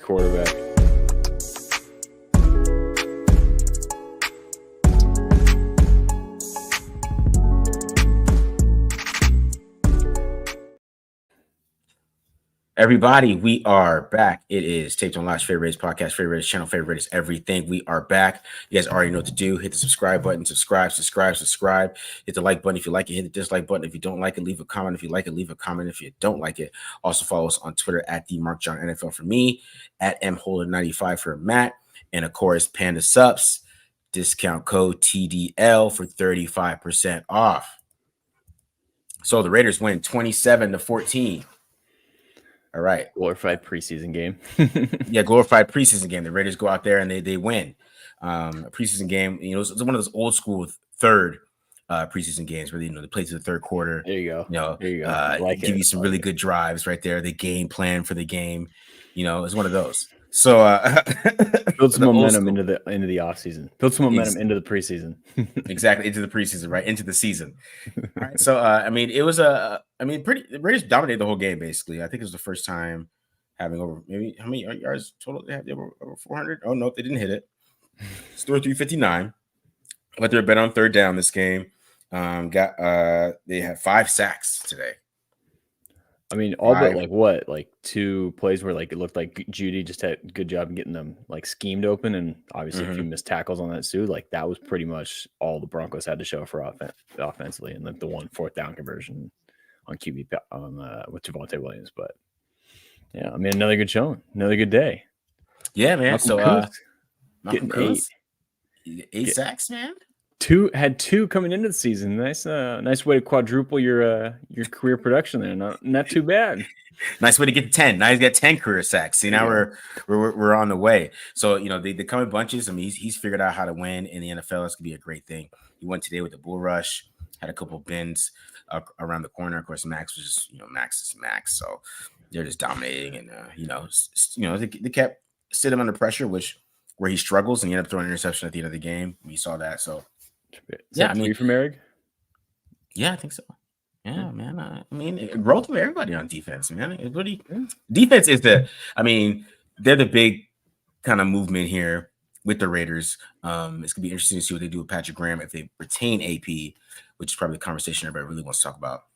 quarterback. Everybody, we are back. It is Taped on Lodge, Favorite Rates Podcast, Favorite Rates Channel, Favorite Rates Everything. We are back. You guys already know what to do. Hit the subscribe button, subscribe. Hit the like button if you like it. Hit the dislike button if you don't like it. Leave a comment if you like it. Leave a comment if you don't like it. Also follow us on Twitter at @TheMarkJohnNFL for me, at MHolder95 for Matt, and of course, Panda Subs. Discount code TDL for 35% off. So the Raiders win 27-14. All right. Glorified preseason game. Yeah, glorified preseason game. The Raiders go out there and they win. A preseason game, it's one of those old school third preseason games where they play to the third quarter. There you go. Give you some really good drives right there. The game plan for the game, it's one of those. So build some momentum into the off season. Build some momentum into the preseason. Exactly, into the preseason, right? Into the season. All right. So it was the Raiders dominated the whole game basically. I think it was the first time having over maybe how many yards total they have? They were over 400. Oh no, they didn't hit it. Still 359. But they're bet on third down this game. They had 5 sacks today. But two plays where it looked like Judy just had a good job in getting them schemed open, and obviously a few missed tackles on that too. That was pretty much all the Broncos had to show for offensively, and the 1 4th down conversion on QB with Javonte Williams. But yeah, another good showing, another good day. Yeah, man. Getting 8 sacks, man. Had 2 coming into the season. Nice way to quadruple your career production there. Not too bad. Nice way to get to 10. Now he's got 10 career sacks. See, now we're on the way. So they come in bunches. He's figured out how to win in the NFL. That's gonna be a great thing. He went today with the bull rush, had a couple bends around the corner. Of course, Max was just Max is Max. So they're just dominating, and they kept sitting him under pressure, where he struggles, and he ended up throwing an interception at the end of the game. We saw that. So. Yeah, from Eric. Yeah, I think so. Yeah, man. Growth of everybody on defense, man. Defense is they're the big kind of movement here with the Raiders. It's gonna be interesting to see what they do with Patrick Graham if they retain AP, which is probably the conversation everybody really wants to talk about.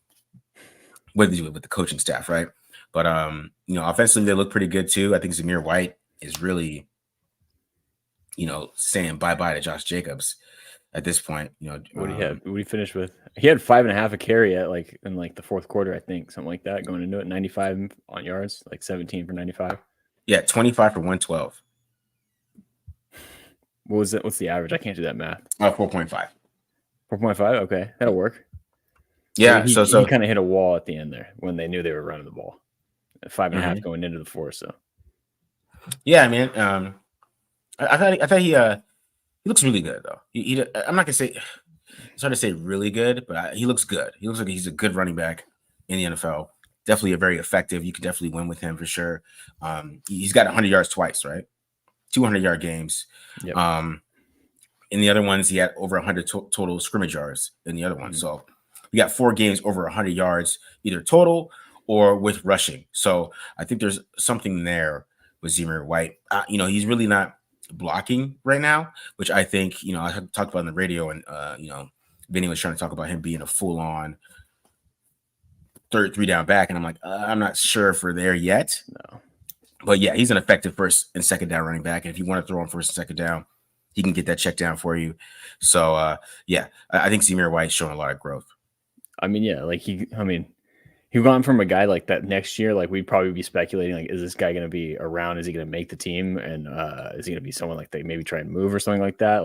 What they do with the coaching staff, right? But offensively they look pretty good too. I think Zamir White is really, saying bye-bye to Josh Jacobs. At this point, what do you have? What do you finish with? He had 5.5 a carry at in the fourth quarter, I think, something like that. Going into it, 95 on yards, 17 for 95. Yeah, 25 for 112. What was it? What's the average? I can't do that math. 4.5. 4.5. Okay, that'll work. Yeah, so he kind of hit a wall at the end there when they knew they were running the ball. 5.5 going into the 4. So yeah, man. I thought he looks really good though. I'm not gonna say it's hard to say really good, but he looks good. He looks like he's a good running back in the NFL. Definitely a very effective. You could definitely win with him for sure. He's got 100 yards twice, right? 200-yard games. Yep. In the other ones, he had over 100 total scrimmage yards in the other one. So we got 4 games over 100 yards, either total or with rushing. So I think there's something there with Zamir White. He's really not blocking right now, which I think I talked about on the radio, and Vinny was trying to talk about him being a full-on 3 down back, and I'm like, I'm not sure if we're there yet. No, but yeah, he's an effective first and second down running back, and if you want to throw him first and second down, he can get that check down for you. So I think Zamir White's showing a lot of growth. He gone from a guy like that next year, we'd probably be speculating, is this guy going to be around? Is he going to make the team? And is he going to be someone they maybe try and move or something like that?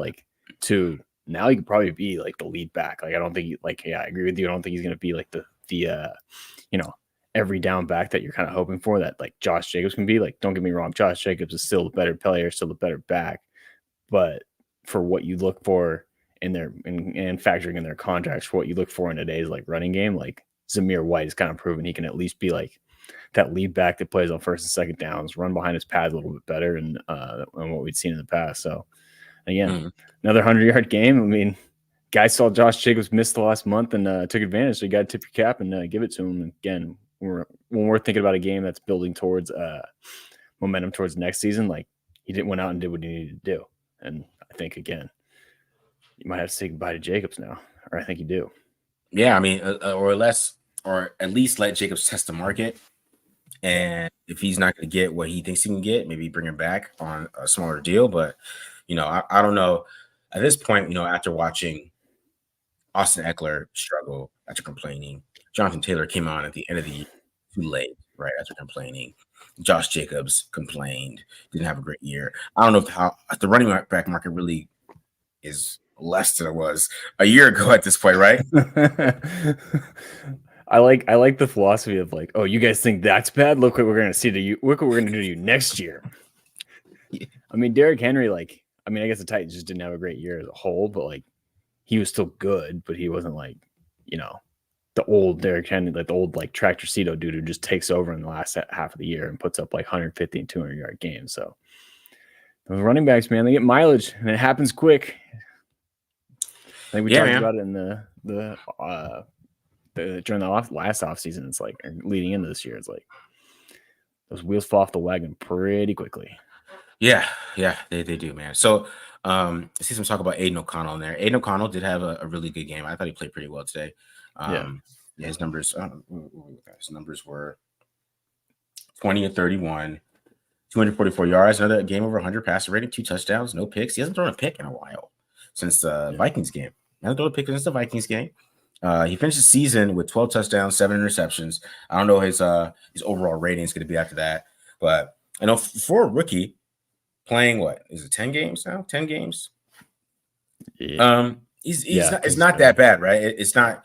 To now he could probably be the lead back. I don't think I agree with you. I don't think he's going to be the every down back that you're kind of hoping for that Josh Jacobs can be. Don't get me wrong. Josh Jacobs is still the better player, still the better back. But for what you look for in their and factoring in their contracts, for what you look for in today's running game, Zamir White has kind of proven he can at least be that lead back that plays on first and second downs, run behind his pads a little bit better and what we'd seen in the past. So again, another 100-yard game. Guy saw Josh Jacobs miss the last month and took advantage. So you got to tip your cap and give it to him. And again, when we're thinking about a game that's building towards momentum towards next season, like he went out and did what he needed to do. And I think again, you might have to say goodbye to Jacobs now, or I think you do. Yeah, I mean, or at least let Jacobs test the market. And if he's not going to get what he thinks he can get, maybe bring him back on a smaller deal. But, I don't know. At this point, after watching Austin Eckler struggle after complaining, Jonathan Taylor came on at the end of the year too late, right, after complaining. Josh Jacobs complained, didn't have a great year. I don't know if the running back market really is less than it was a year ago at this point, right? I like the philosophy of like, oh, you guys think that's bad? Look what we're gonna see to you. Look what we're gonna do to you next year. Yeah. I mean, Derrick Henry, I guess the Titans just didn't have a great year as a whole, but like he was still good, but he wasn't like, the old Derrick Henry, like the old like tractor Cito dude who just takes over in the last half of the year and puts up like 150 and 200-yard games. So those running backs, man, they get mileage and it happens quick. I think we talked about it in during the last offseason. It's like leading into this year, it's like those wheels fall off the wagon pretty quickly. Yeah, they do, man. So I see some talk about Aiden O'Connell in there. Aiden O'Connell did have a really good game. I thought he played pretty well today. His numbers were 20 and 31, 244 yards, another game over 100 passer rating, 2 touchdowns, no picks. He hasn't thrown a pick in a while since the Vikings game. He hasn't thrown a pick since the Vikings game. He finished the season with 12 touchdowns, 7 interceptions. I don't know his overall rating is going to be after that, but I know for a rookie playing, what is it, 10 games now? 10 games. Yeah. It's not that bad, right? It's not.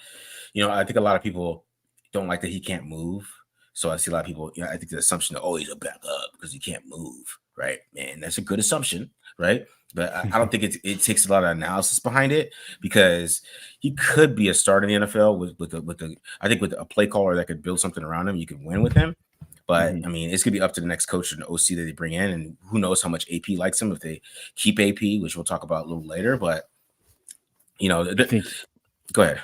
I think a lot of people don't like that he can't move. So I see a lot of people. I think the assumption that he's a backup because he can't move, right? Man, that's a good assumption, right? But I don't think it takes a lot of analysis behind it because he could be a starter in the NFL with a play caller that could build something around him. You could win with him. But I mean, it's gonna be up to the next coach and the OC that they bring in, and who knows how much AP likes him if they keep AP, which we'll talk about a little later. But go ahead.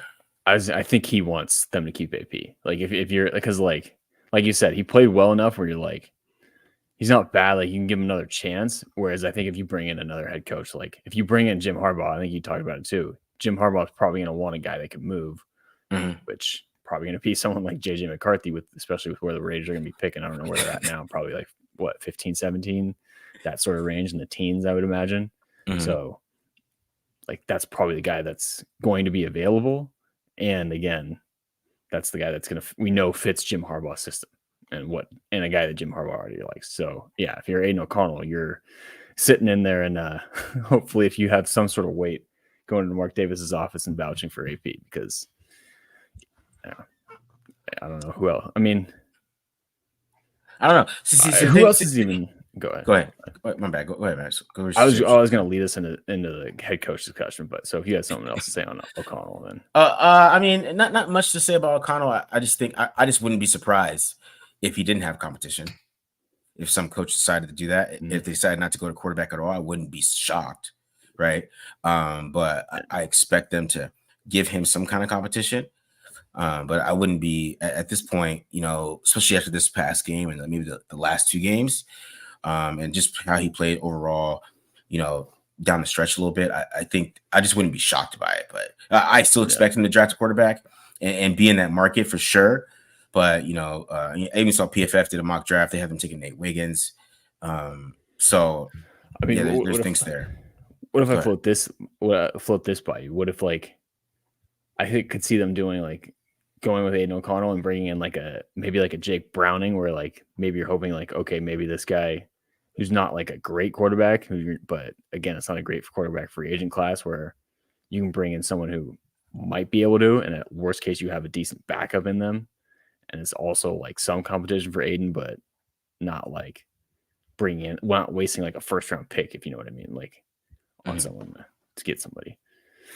I think he wants them to keep AP. Like if you're because like you said, he played well enough where you're like, he's not bad. Like you can give him another chance. Whereas I think if you bring in another head coach, like if you bring in Jim Harbaugh, I think you talked about it too. Jim Harbaugh is probably going to want a guy that can move, which probably going to be someone like JJ McCarthy especially with where the Raiders are going to be picking. I don't know where they're at now. Probably like 15, 17, that sort of range in the teens, I would imagine. So like, that's probably the guy that's going to be available. And again, that's the guy that's we know fits Jim Harbaugh's system and a guy that Jim Harbaugh already likes. So yeah, if you're Aiden O'Connell, you're sitting in there and hopefully if you have some sort of weight going into Mark Davis's office and vouching for AP because I don't know who else. I mean, I don't know. Who else is even? Go ahead. My bad. Go ahead, man. I was going to lead us into the head coach discussion, but so if you had something else to say on O'Connell, then I mean, not much to say about O'Connell. I just think I just wouldn't be surprised if he didn't have competition. If some coach decided to do that, if they decided not to go to quarterback at all, I wouldn't be shocked, right? But I expect them to give him some kind of competition. But I wouldn't be at this point, especially after this past game and maybe the last 2 games, and just how he played overall, down the stretch a little bit. I think I just wouldn't be shocked by it. But I still expect him to draft a quarterback and be in that market for sure. But I even saw PFF did a mock draft. They haven't taken Nate Wiggins. So I mean, there's things there. What if I float this by you? What if I could see them doing going with Aiden O'Connell and bringing in maybe a Jake Browning where maybe you're hoping okay, maybe this guy who's not a great quarterback, but again, it's not a great quarterback free agent class where you can bring in someone who might be able to, and at worst case, you have a decent backup in them. And it's also some competition for Aiden, but not not wasting a first round pick, if you know what I mean, on someone to get somebody.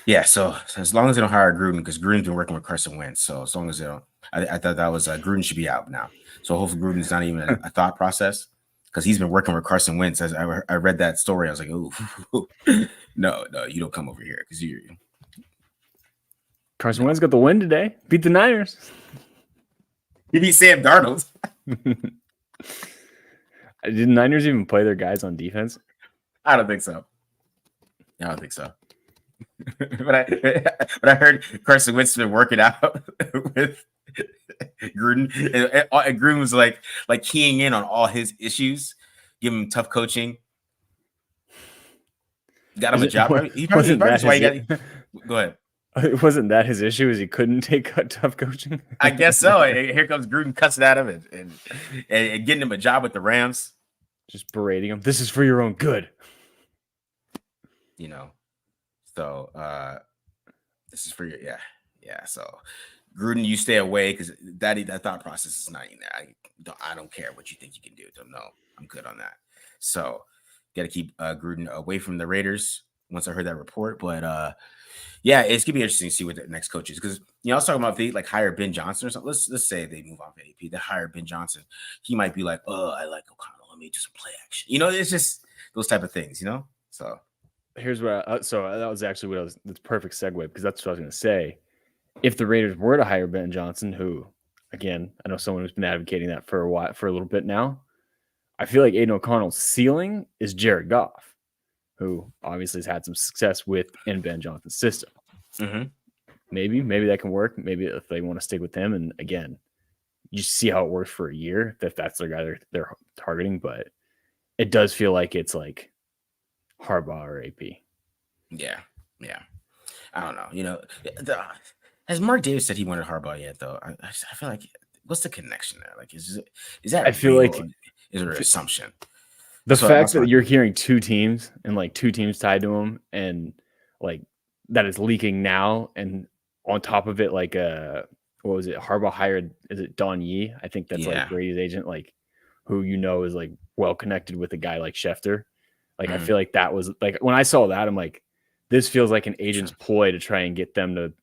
Yeah, so as long as they don't hire Gruden, because Gruden's been working with Carson Wentz, so as long as they don't, I thought that was Gruden should be out now. So hopefully Gruden's not even a thought process because he's been working with Carson Wentz. As I read that story, I was like, "Ooh, no, you don't come over here because you're." Carson Wentz got the win today. Beat the Niners. He beat Sam Darnold. Did the Niners even play their guys on defense? I don't think so. but I heard Carson Wentz been working out with Gruden, and Gruden was like keying in on all his issues, giving him tough coaching. Got him a job. Go ahead. It wasn't that his issue, is he couldn't take tough coaching? I guess so. Here comes Gruden cussing out of it and getting him a job with the Rams. Just berating him. This is for your own good. So this is for your yeah. So Gruden, you stay away because that thought process is not in there. I don't care what you think you can do. So no, I'm good on that. So got to keep Gruden away from the Raiders. Once I heard that report, but yeah, it's gonna be interesting to see what the next coach is, because I was talking about if they like hire Ben Johnson or something. Let's say they move on to AP, they hire Ben Johnson. He might be like, oh, I like O'Connell. Let me do some play action. It's just those type of things. So here's what. So that was actually what I was. That's perfect segue, because that's what I was gonna say. If the Raiders were to hire Ben Johnson, who, again, I know someone who's been advocating that for a little bit now, I feel like Aiden O'Connell's ceiling is Jared Goff, who obviously has had some success in Ben Johnson's system. Mm-hmm. Maybe that can work. Maybe if they want to stick with him, and again, you see how it works for a year, if that's their guy they're targeting. But it does feel like it's like Harbaugh or AP. Yeah. I don't know. Has Mark Davis said he wanted Harbaugh yet, though? I feel like, what's the connection there? Like, is that? I feel like, is it an assumption? The fact that you're hearing two teams and like two teams tied to him, and like that is leaking now, and on top of it, like what was it? Harbaugh hired, is it Don Yee? I think that's like Brady's agent, like who is like well connected with a guy like Schefter. Like I feel like that was like, when I saw that, I'm like, this feels like an agent's ploy to try and get them to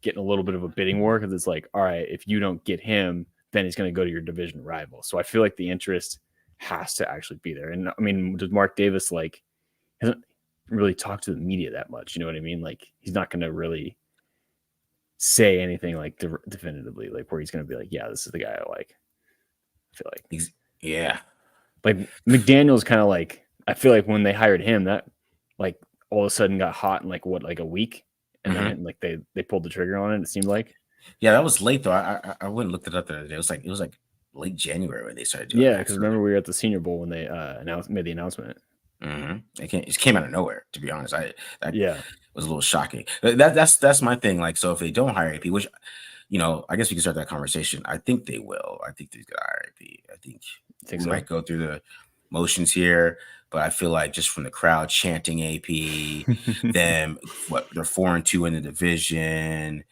get in a little bit of a bidding war, because it's like, all right, if you don't get him, then he's going to go to your division rival. So I feel like the interest has to actually be there. And I mean, does Mark Davis hasn't really talked to the media that much? You know what I mean? Like, he's not going to really say anything like definitively, like where he's going to be like, yeah, this is the guy I like. I feel like like McDaniel's kind of like, I feel like when they hired him, that like all of a sudden got hot in like a week, and then like they pulled the trigger on it. It seemed like. Yeah, that was late though. I went and looked it up the other day. It was like late January when they started doing. Yeah, because remember we were at the Senior Bowl when they made the announcement. It came out of nowhere, to be honest. Was a little shocking. That's my thing. Like, so if they don't hire AP, which I guess we can start that conversation. I think they will. I think they're gonna hire AP. I think we might go through the motions here, but I feel like just from the crowd chanting AP, they're 4-2 in the division.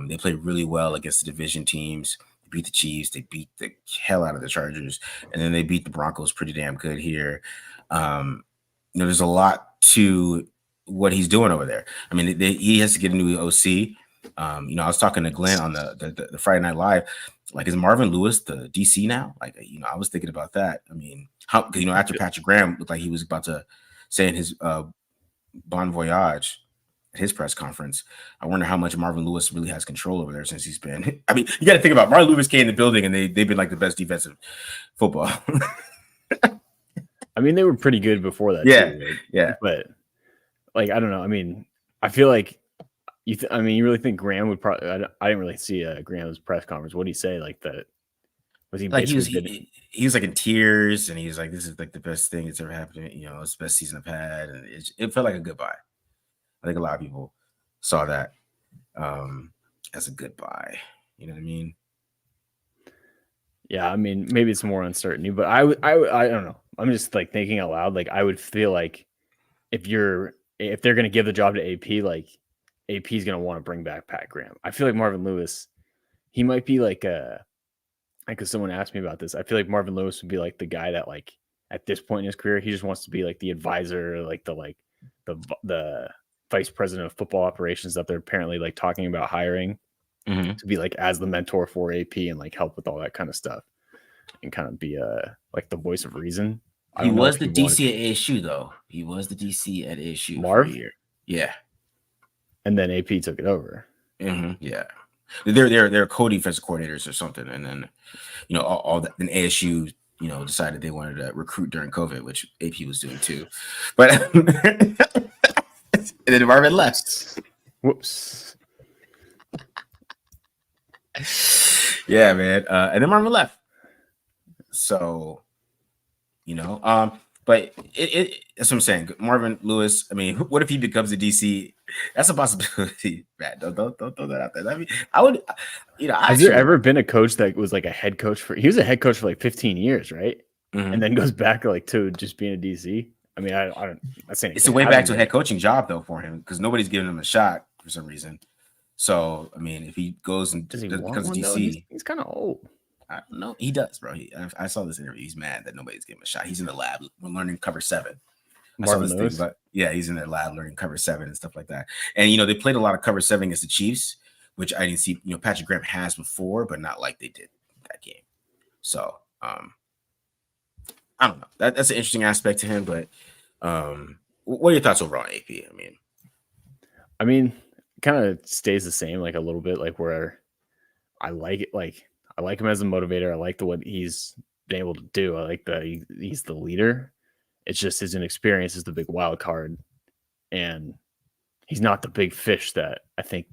They played really well against the division teams. They beat the Chiefs. They beat the hell out of the Chargers, and then they beat the Broncos pretty damn good here. There's a lot to what he's doing over there. I mean, he has to get a new OC. I was talking to Glenn on the Friday Night Live. Like, is Marvin Lewis the DC now? Like, I was thinking about that. I mean, after Patrick Graham looked like he was about to say in his bon voyage at his press conference, I wonder how much Marvin Lewis really has control over there since he's been. I mean, you got to think about Marvin Lewis came in the building and they've been like the best defensive football. I mean, they were pretty good before that. Yeah. But like, I don't know. I mean, I feel like you really think Graham would probably? I didn't really see Graham's press conference. What did he say? Like that? Was he like he was like in tears, and he was like, "This is like the best thing that's ever happened. It's the best season I've had," and it felt like a goodbye. I think a lot of people saw that as a goodbye. You know what I mean? Yeah, I mean, maybe it's more uncertainty, but I don't know. I'm just like thinking out loud. Like, I would feel like if they're gonna give the job to AP, like AP's gonna want to bring back Pat Graham. I feel like Marvin Lewis, he might be like because someone asked me about this. I feel like Marvin Lewis would be like the guy that, like, at this point in his career, he just wants to be like the advisor, like the vice president of football operations that they're apparently like talking about hiring to be like as the mentor for AP and like help with all that kind of stuff and kind of be like the voice of reason. He was the DC at ASU though. He was the DC at ASU Marv? for a year. Yeah. And then AP took it over. Yeah. They're co-defensive coordinators or something, and then all that. Then ASU decided they wanted to recruit during COVID, which AP was doing too. But and then Marvin left. Whoops. Yeah, man. And then Marvin left. So, but that's what I'm saying. Marvin Lewis. I mean, what if he becomes a DC? That's a possibility, man. Don't throw that out there. I mean, I would, Has there ever been a coach that was like a head coach he was a head coach for like 15 years, right? Mm-hmm. And then goes back like to just being a DC. I mean, I don't. I'm saying it's a way back to a head coaching job though for him because nobody's giving him a shot for some reason. So I mean, if he goes and becomes a DC, he's kind of old. I don't know. He does, bro. I saw this interview. He's mad that nobody's giving him a shot. He's in the lab learning cover 7. I saw this thing, but yeah, he's in their lab learning cover 7 and stuff like that. And they played a lot of cover 7 against the Chiefs, which I didn't see. Patrick Graham has before, but not like they did that game. So I don't know. That's an interesting aspect to him. But what are your thoughts overall on AP? I mean, kind of stays the same, like a little bit, like where I like it, like. I like him as a motivator. I like what he's been able to do. I like that he's the leader. It's just his inexperience is the big wild card, and he's not the big fish that I think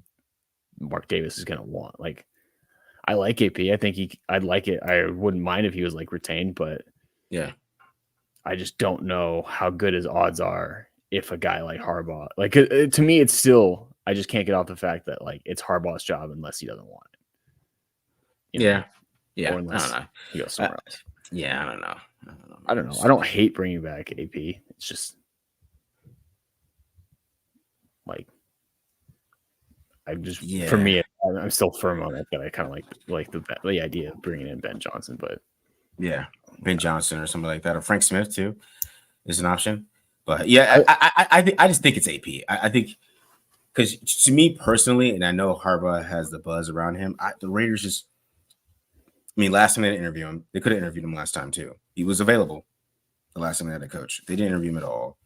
Mark Davis is going to want. Like, I like AP. I think I'd like it. I wouldn't mind if he was like retained, but yeah, I just don't know how good his odds are if a guy like Harbaugh. Like, to me, it's still. I just can't get off the fact that like it's Harbaugh's job unless he doesn't want it. Yeah. I don't know. He goes somewhere else. Yeah, I don't know. I don't hate bringing back AP. It's just like for me, I'm still firm on it. That I kind of like the idea of bringing in Ben Johnson, but yeah, Ben Johnson or something like that, or Frank Smith too is an option. But yeah, I just think it's AP. I think because to me personally, and I know Harbaugh has the buzz around him. The Raiders just. I mean, last time they didn't interview him, they could have interviewed him last time too. He was available the last time they had a coach. They didn't interview him at all.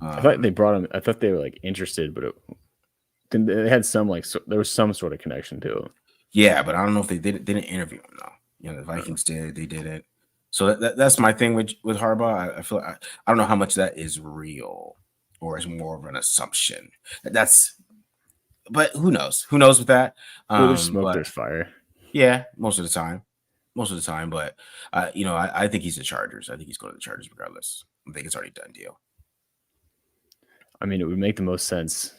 I thought they brought him. I thought they were like interested, but they had some there was some sort of connection to him. Yeah, but I don't know if they didn't interview him though. The Vikings did. They did it. So that's my thing with Harbaugh. I feel I don't know how much that is real or is more of an assumption. But who knows? Who knows with that? There's smoke, there's fire. Yeah, most of the time. But I think he's the Chargers. I think he's going to the Chargers regardless. I think it's already done deal. I mean, it would make the most sense.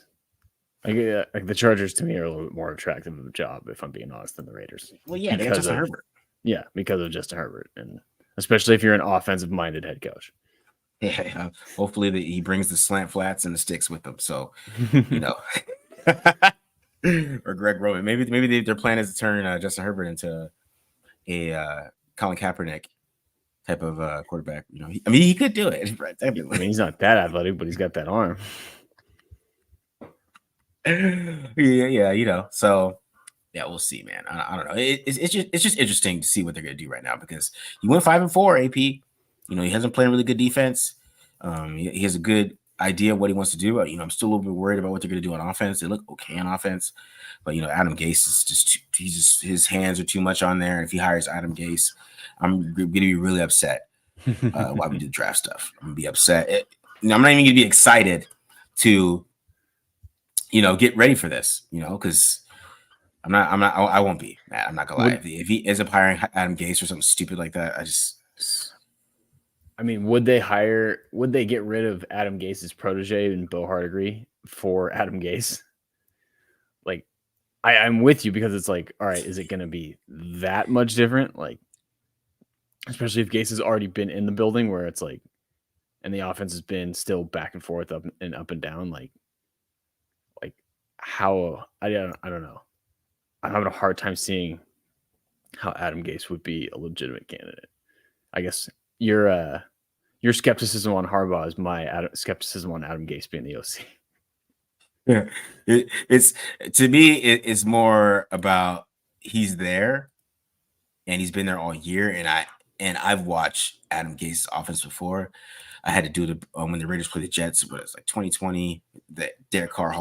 Like the Chargers to me are a little bit more attractive of a job, if I'm being honest, than the Raiders. Well, yeah, because of Justin Herbert. Yeah, because of Justin Herbert, and especially if you're an offensive-minded head coach. Yeah, hopefully he brings the slant flats and the sticks with him. So or Greg Roman. Maybe their plan is to turn Justin Herbert into a Colin Kaepernick type of quarterback. He could do it. I mean, he's not that athletic, but he's got that arm. Yeah. So yeah, we'll see, man. I don't know. It's just interesting to see what they're gonna do right now because he went 5-4. AP, he hasn't played really good defense. He has a good idea of what he wants to do. I'm still a little bit worried about what they're going to do on offense. They look okay on offense, but Adam Gase is just his hands are too much on there. And if he hires Adam Gase, I'm going to be really upset while we do draft stuff. I'm going to be upset. I'm not even going to be excited to get ready for this. Because I won't be. I'm not gonna lie. If he ends up hiring Adam Gase or something stupid like that, I mean, would they get rid of Adam Gase's protege and Bo Hardegree for Adam Gase? Like, I'm with you because it's like, all right, is it going to be that much different? Like, especially if Gase has already been in the building where it's like, and the offense has been still back and forth, up and down. Like how, I don't know. I'm having a hard time seeing how Adam Gase would be a legitimate candidate. I guess your skepticism on Harbaugh is my skepticism on Adam Gase being the OC. Yeah, it's to me, it's more about he's there, and he's been there all year. And I've watched Adam Gase's offense before. I had to do it when the Raiders played the Jets, but it's like 2020. That Derek Carr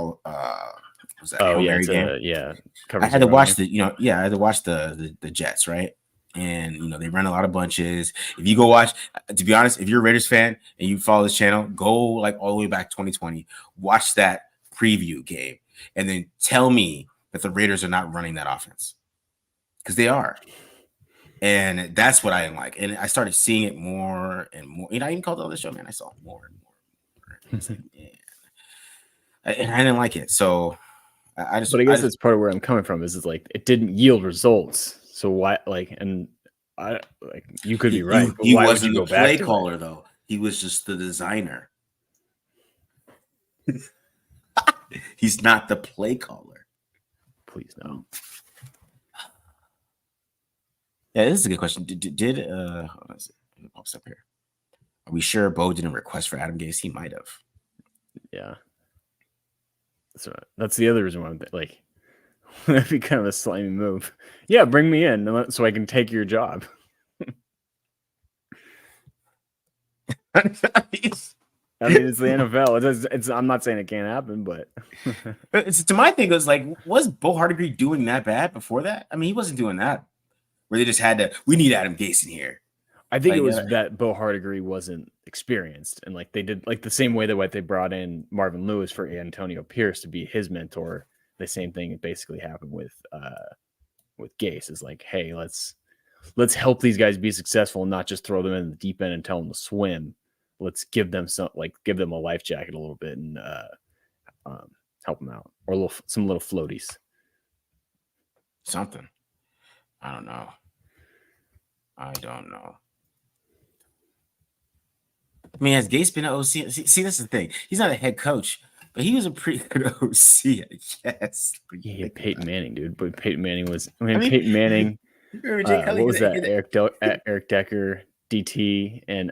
was that Hail Mary game? Yeah. I had to watch I had to watch the Jets, right? And they run a lot of bunches. If you go watch, to be honest, if you're a Raiders fan and you follow this channel, go like all the way back 2020, watch that preview game, and then tell me that the Raiders are not running that offense, because they are. And that's what I didn't like. And I started seeing it more and more. I even called it on the show, man. I saw it more and more. And I was like, man. And I didn't like it. So I guess that's part of where I'm coming from. Is it's like it didn't yield results. So why, you could be right. He wasn't the play caller, though. He was just the designer. He's not the play caller. Please no. Yeah, this is a good question. Did hold on a second. It pops up here. Are we sure Bo didn't request for Adam Gase? He might have. Yeah. So that's the other reason why I'm like, that'd be kind of a slimy move. Yeah, bring me in so I can take your job. I mean, it's the NFL. I'm not saying it can't happen, but to my thing, it was like, was Bo Hardegree doing that bad before that? I mean, he wasn't doing that. Where they just had to, we need Adam Gase in here. I think it was that Bo Hardegree wasn't experienced, and like they did, like the same way that they brought in Marvin Lewis for Antonio Pierce to be his mentor. The same thing basically happened with Gase. Is like, hey, let's help these guys be successful and not just throw them in the deep end and tell them to swim. Let's give them give them a life jacket a little bit and help them out, or some little floaties. Something. I don't know. I mean, has Gase been an OC? See, that's the thing. He's not a head coach, but he was a pretty good OC, I guess. Yeah, Peyton Manning, dude. But Peyton Manning was. Peyton Manning. What was that? Eric Decker, DT, and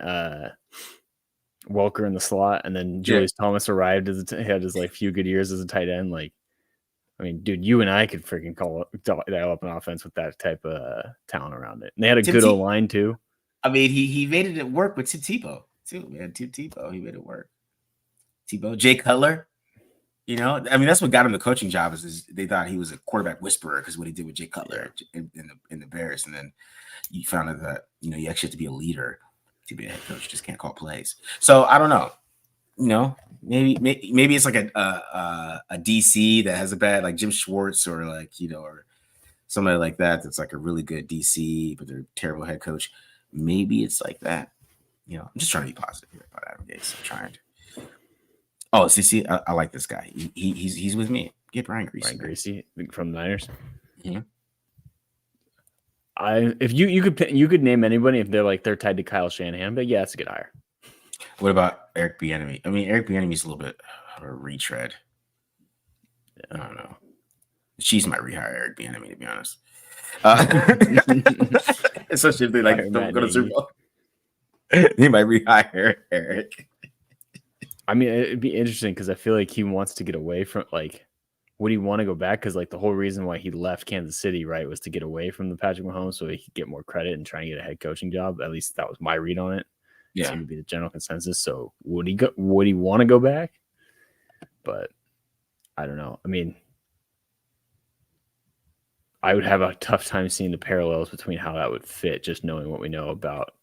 Welker in the slot, and then Julius Thomas arrived had his like few good years as a tight end. Like, I mean, dude, you and I could freaking dial up an offense with that type of talent around it. And they had a good O-line too. I mean, he made it work with Tim Tebow too, man. Tim Tebow, he made it work. Tebow, Jay Cutler, I mean, that's what got him the coaching job is they thought he was a quarterback whisperer because what he did with Jay Cutler in the Bears, and then you found out that you actually have to be a leader to be a head coach. You just can't call plays. So I don't know. Maybe it's like a DC that has a bad, like Jim Schwartz or like or somebody like that that's like a really good DC, but they're a terrible head coach. Maybe it's like that. I'm just trying to be positive here about Adam Gase. I'm trying to. Oh, see, I like this guy. He's with me. Get Brian Griese. Brian Griese from the Niners. Yeah. If you could name anybody if they're tied to Kyle Shanahan, but yeah, it's a good hire. What about Eric Bieniemy? I mean, Eric Bieniemy's a little bit of a retread. Yeah. I don't know. She's might rehire Eric Bieniemy, to be honest. Especially if they don't go to Super Bowl. They might rehire Eric. I mean, it'd be interesting because I feel like he wants to get away from would he want to go back? Because the whole reason why he left Kansas City, right, was to get away from the Patrick Mahomes so he could get more credit and try and get a head coaching job. At least that was my read on it. Yeah, seemed to be the general consensus. So would he want to go back? But I don't know. I mean, I would have a tough time seeing the parallels between how that would fit, just knowing what we know about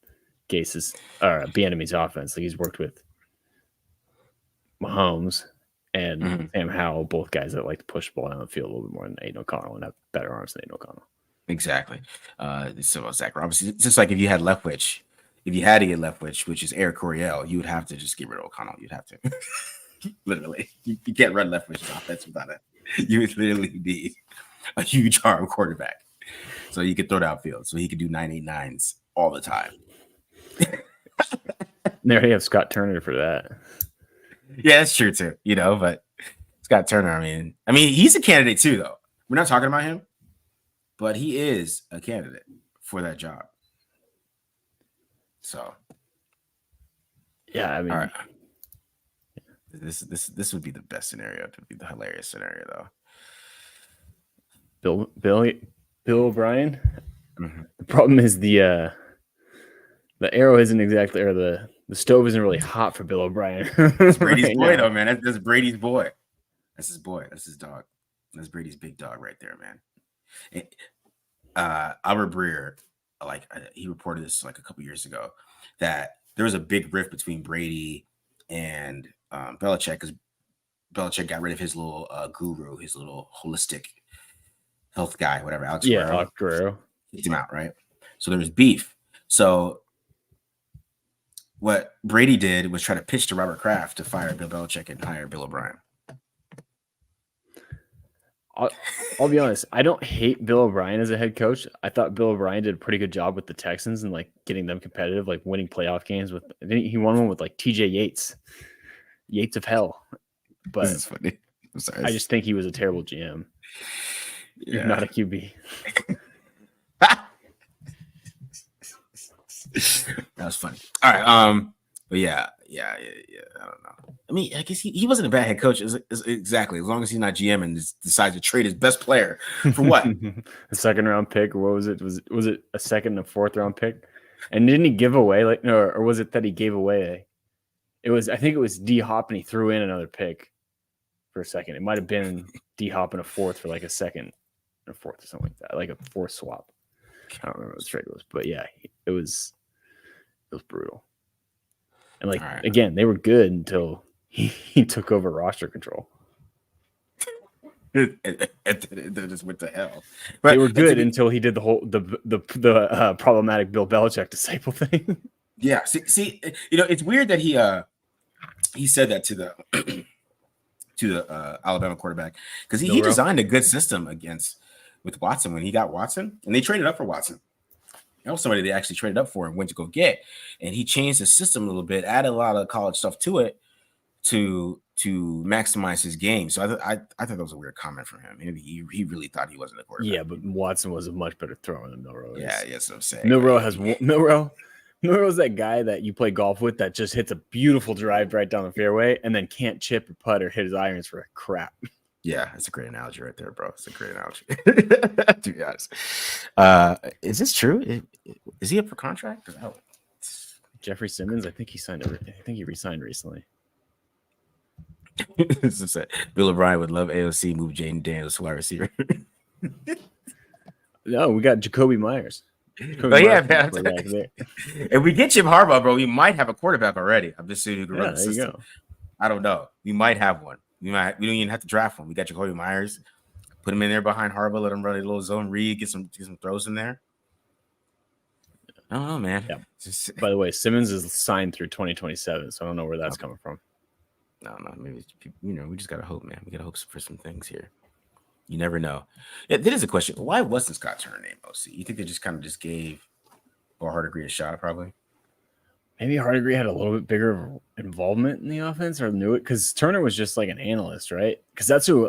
Gase's or Bieniemy's offense. Like he's worked with Mahomes and Sam Howell, both guys that like to push the ball down the field a little bit more than Aiden Connell and have better arms than Aiden Connell. Exactly. So Zach Robinson, it's just like if you had Leftwich. If you had to get Leftwich, which is Eric Coryell, you would have to just get rid of O'Connell. You'd have to. Literally. You can't run Leftwich's offense without it. You would literally need a huge arm quarterback. So you could throw downfield. So he could do 989s all the time. They already have Scott Turner for that. Yeah, that's true too. But Scott Turner, I mean, he's a candidate too, though. We're not talking about him, but he is a candidate for that job. So, yeah, I mean, all right. This would be the best scenario. It would be the hilarious scenario, though. Bill O'Brien. Mm-hmm. The problem is the arrow isn't exactly, or the stove isn't really hot for Bill O'Brien. It's Brady's boy, though, man. That's Brady's boy. That's his boy. That's his dog. That's Brady's big dog right there, man. Albert Breer he reported this like a couple years ago that there was a big rift between Brady and Belichick because Belichick got rid of his little guru, his little holistic health guy, whatever. Alex Guerrero kicked him out, right? So there was beef. So what Brady did was try to pitch to Robert Kraft to fire Bill Belichick and hire Bill O'Brien. I'll be honest. I don't hate Bill O'Brien as a head coach. I thought Bill O'Brien did a pretty good job with the Texans and like getting them competitive, like winning playoff games with. I think he won one with like TJ Yates of hell. But this is funny. I'm sorry. I just think he was a terrible GM. Yeah. Not a QB. That was funny. All right. But yeah. I don't know. I mean, I guess he wasn't a bad head coach. Exactly. As long as he's not GM and decides to trade his best player for what? A second round pick. Or what was it? Was it a second and fourth round pick? And didn't he give away or was it that he gave away I think it was D Hop and he threw in another pick for a second. It might have been D Hop and a fourth for like a second or fourth or something like that, like a fourth swap. I don't remember what the trade was, but yeah, it was brutal. And like again, they were good until he took over roster control. They just went to hell. But they were good until he did the whole problematic Bill Belichick disciple thing. Yeah, see, it's weird that he said that to the Alabama quarterback because he designed a good system with Watson when he got Watson, and they traded up for Watson. That was somebody they actually traded up for and went to go get, and he changed the system a little bit, added a lot of college stuff to it to maximize his game. So I thought that was a weird comment from him. Maybe he really thought he wasn't a quarterback. Yeah, but Watson was a much better thrower than Milroe. Yeah, that's what I'm saying. Milroe's that guy that you play golf with that just hits a beautiful drive right down the fairway and then can't chip or putt or hit his irons for a crap. Yeah, that's a great analogy right there, bro. It's a great analogy. To be honest. Is this true? Is he up for contract? Jeffrey Simmons, I think he signed I think he re-signed recently. Bill O'Brien would love AOC move Jaden Daniels to wide receiver. No, we got Jacoby Myers. Man. If we get Jim Harbaugh, bro, we might have a quarterback already. I'm just saying who can run the system. Go. I don't know. We might have one. We don't even have to draft one. We got Jacoby Myers. Put him in there behind Harbaugh. Let him run a little zone read. Get some throws in there. I don't know, man. Yeah. By the way, Simmons is signed through 2027, so I don't know where that's coming from. No. Maybe we just gotta hope, man. We gotta hope for some things here. You never know. Yeah, that is a question. Why wasn't Scott Turner named OC? You think they just gave Hardegree a shot, probably? Maybe Hardegree had a little bit bigger involvement in the offense or knew it because Turner was just like an analyst, right? Because that's who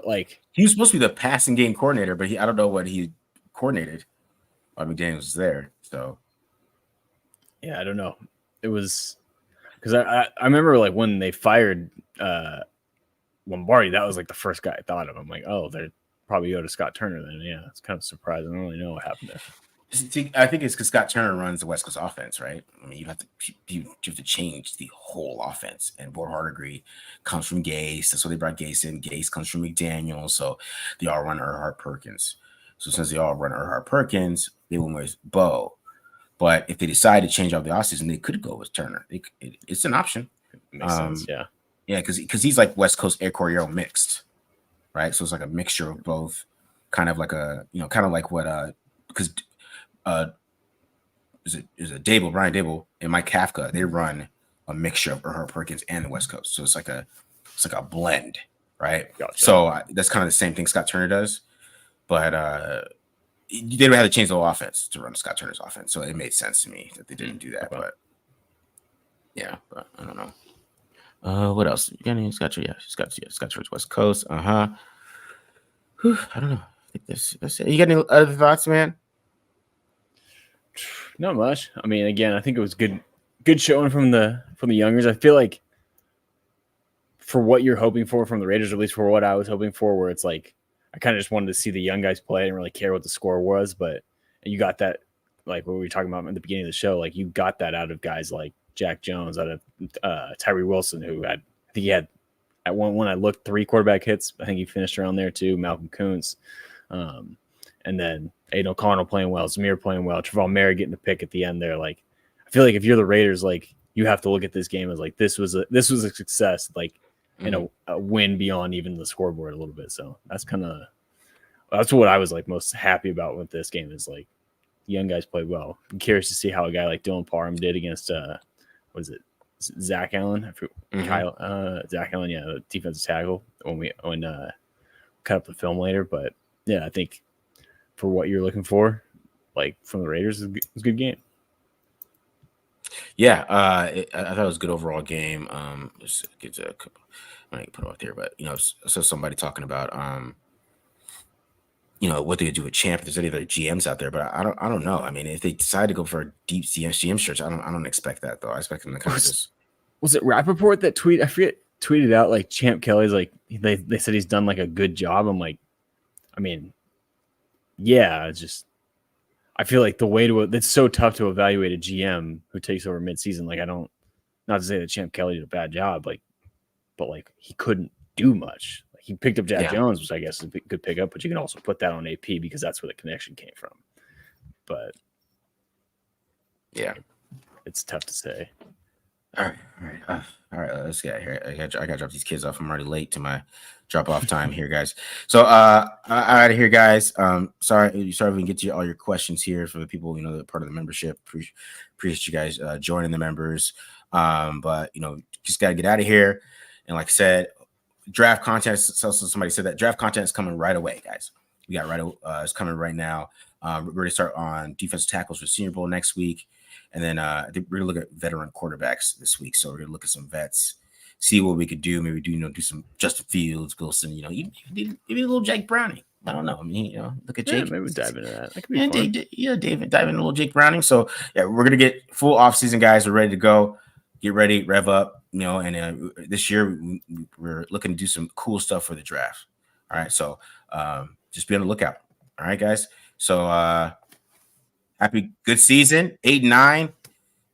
he was supposed to be the passing game coordinator, but I don't know what he coordinated while McDaniels was there. So yeah, I don't know. It was because I remember like when they fired Lombardi, that was like the first guy I thought of. I'm like, oh, they're probably go to Scott Turner then. Yeah, it's kind of surprising. I don't really know what happened there. See, I think it's because Scott Turner runs the West Coast offense, right? I mean, you have to change the whole offense. And Bort Hardegree comes from Gase. That's why they brought Gase in. Gase comes from McDaniel. So they all run Erhardt Perkins. So since they all run Erhardt Perkins, they went with Bo. But if they decide to change out the offseason, they could go with Turner. It's an option. Makes sense, yeah. Yeah, because he's like West Coast Air Coryell mixed, right? So it's like a mixture of both, kind of like what because is it Brian Dable and Mike Kafka, they run a mixture of Erhardt Perkins and the West Coast. So it's like a blend, right? Gotcha. So that's kind of the same thing Scott Turner does, but they don't have to change the whole offense to run Scott Turner's offense. So it made sense to me that they didn't do that. Okay. But I don't know. What else? You got any Scott Turner? Yeah, Scott Turner's West Coast. I don't know. I think that's it. You got any other thoughts, man? Not much. I mean, again, I think it was good showing from the youngers. I feel like for what you're hoping for from the Raiders, at least for what I was hoping for, where it's like I kind of just wanted to see the young guys play. I didn't really care what the score was, but you got that, like what we were talking about at the beginning of the show, like you got that out of guys like Jack Jones, out of Tyree Wilson, who I think he had at when I looked 3 quarterback hits. I think he finished around there too. Malcolm Kuntz, and then Aiden Connell playing well, Zamir playing well, Trevon Mary getting the pick at the end there. Like, I feel like if you're the Raiders, like you have to look at this game as like this was a success, like and a win beyond even the scoreboard a little bit. So that's what I was like most happy about with this game is like the young guys played well. I'm curious to see how a guy like Dylan Parham did against what is it? Zach Allen, Zach Allen, the defensive tackle when cut up the film later. But yeah, I think for what you're looking for, like from the Raiders, it's a good game. Yeah, I thought it was a good overall game. Just get a couple, I can put it out there, but so somebody talking about what they do with champ. If there's any other GMs out there, but I don't know. I mean, if they decide to go for a deep GM search, I don't expect that though. I expect them to kind of just. Was it Rappaport that tweeted out like Champ Kelly's like they said he's done like a good job. I'm like, I mean, yeah, it's just I feel like the way to it's so tough to evaluate a GM who takes over midseason. Like not to say that Champ Kelly did a bad job, like, but like he couldn't do much. Like he picked up Jack Jones, which I guess is a good pickup, but you can also put that on AP because that's where the connection came from. But yeah, it's tough to say. All right. Let's get here. I got to drop these kids off. I'm already late to my drop off time here, guys. So, all right, here, guys. Sorry we didn't get to all your questions here for the people that are part of the membership. Appreciate you guys joining the members. But just gotta get out of here. And like I said, draft content. So somebody said that draft content is coming right away, guys. We got it's coming right now. We're going to start on defensive tackles for Senior Bowl next week. And then I think we're going to look at veteran quarterbacks this week. So we're going to look at some vets, see what we could do. Maybe do some Justin Fields, Wilson, maybe a little Jake Browning. I don't know. I mean, look at Jake. Maybe we dive into that. That could be fun. David, dive into a little Jake Browning. So yeah, we're going to get full offseason, guys. We're ready to go. Get ready, rev up, and this year we're looking to do some cool stuff for the draft. All right. So just be on the lookout. All right, guys. So happy good season. 8-9.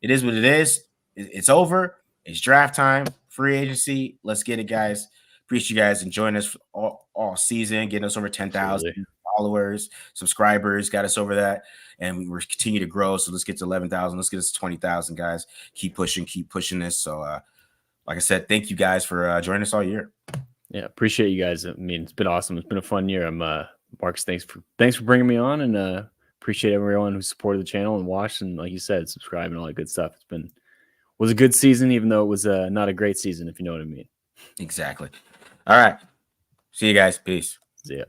It is what it is. It's over. It's draft time. Free agency. Let's get it, guys. Appreciate you guys enjoying us all season, getting us over 10,000 followers, subscribers, got us over that. And we're continue to grow. So let's get to 11,000. Let's get us to 20,000, guys. Keep pushing this. So like I said, thank you guys for joining us all year. Yeah, appreciate you guys. I mean, it's been awesome. It's been a fun year. I'm Marcus, thanks for bringing me on, and appreciate everyone who supported the channel and watched, and like you said, subscribe and all that good stuff. Was a good season, even though it was not a great season, if you know what I mean. Exactly. All right. See you guys. Peace. See ya.